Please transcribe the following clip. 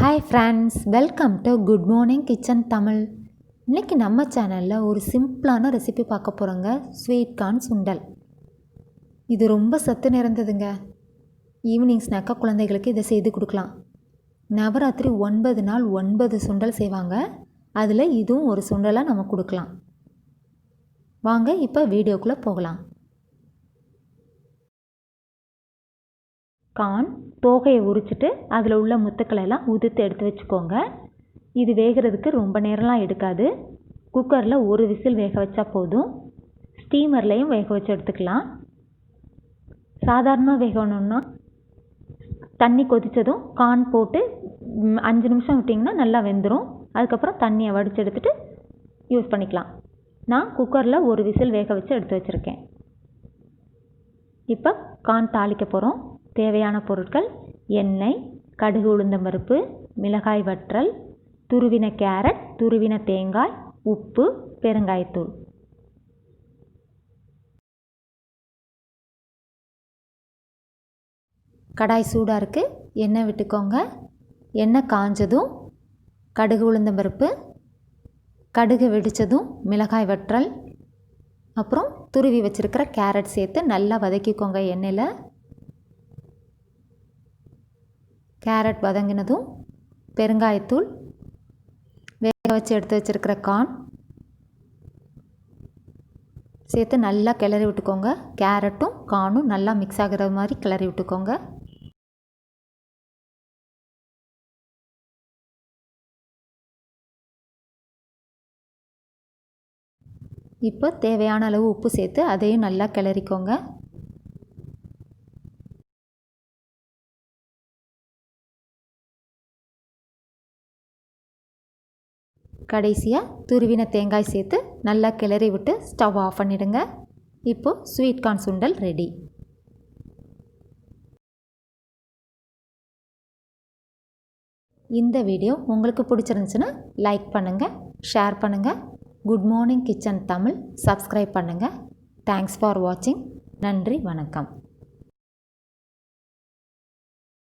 Hi friends, welcome to good morning kitchen Tamil. இன்றைக்கி நம்ம சேனலில் ஒரு சிம்பிளான ரெசிபி பார்க்க போகிறோங்க. ஸ்வீட் கார்ன் சுண்டல். இது ரொம்ப சத்து நிறைந்ததுங்க. ஈவினிங் ஸ்நாக்காக குழந்தைகளுக்கு இதை செய்து கொடுக்கலாம். நவராத்திரி 9 நாள் 9 சுண்டல் செய்வாங்க. அதில் இதுவும் ஒரு சுண்டலாக நம்ம கொடுக்கலாம். வாங்க இப்போ வீடியோக்குள்ளே போகலாம். கார்ன் தோகையை உரிச்சிட்டு அதில் உள்ள முத்துக்களை எல்லாம் உதிர்த்து எடுத்து வச்சுக்கோங்க. இது வேகிறதுக்கு ரொம்ப நேரம்லாம் எடுக்காது. குக்கரில் ஒரு விசில் வேக வச்சா போதும். ஸ்டீமர்லேயும் வேக வச்சு எடுத்துக்கலாம். சாதாரணமாக வேகணுன்னா தண்ணி கொதித்ததும் கார்ன் போட்டு 5 நிமிஷம் விட்டிங்கன்னா நல்லா வெந்துடும். அதுக்கப்புறம் தண்ணியை வடித்து எடுத்துகிட்டு யூஸ் பண்ணிக்கலாம். நான் குக்கரில் ஒரு விசில் வேக வச்சு எடுத்து வச்சுருக்கேன். இப்போ கார்ன் தாளிக்க போகிறோம். தேவையான பொருட்கள்: எண்ணெய், கடுகு உளுந்தம்பருப்பு, மிளகாய் வற்றல், துருவின கேரட், துருவின தேங்காய், உப்பு, பெருங்காயத்தூள். கடாய் சூடாக இருக்குது. எண்ணெய் விட்டுக்கோங்க. எண்ணெய் காஞ்சதும் கடுகு உளுந்தம்பருப்பு, கடுகு வெடித்ததும் மிளகாய் வற்றல், அப்புறம் துருவி வச்சுருக்கிற கேரட் சேர்த்து நல்லா வதக்கிக்கோங்க. எண்ணெயில் கேரட் வதங்கினதும் பெருங்காயத்தூள், வேக வச்சு எடுத்து வச்சுருக்கிற கார்ன் சேர்த்து நல்லா கிளறி விட்டுக்கோங்க. கேரட்டும் கார்னும் நல்லா மிக்ஸ் ஆகிற மாதிரி கிளறி விட்டுக்கோங்க. இப்போ தேவையான அளவு உப்பு சேர்த்து அதையும் நல்லா கிளறிக்கோங்க. கடைசியாக துருவின தேங்காய் சேர்த்து நல்லா கிளறி விட்டு ஸ்டவ் ஆஃப் பண்ணிவிடுங்க. இப்போது ஸ்வீட் கார்ன் சுண்டல் ரெடி. இந்த வீடியோ உங்களுக்கு பிடிச்சிருந்துச்சுன்னா லைக் பண்ணுங்கள், ஷேர் பண்ணுங்கள். Good morning kitchen Tamil subscribe பண்ணுங்கள். தேங்க்ஸ் ஃபார் வாட்சிங். நன்றி, வணக்கம்.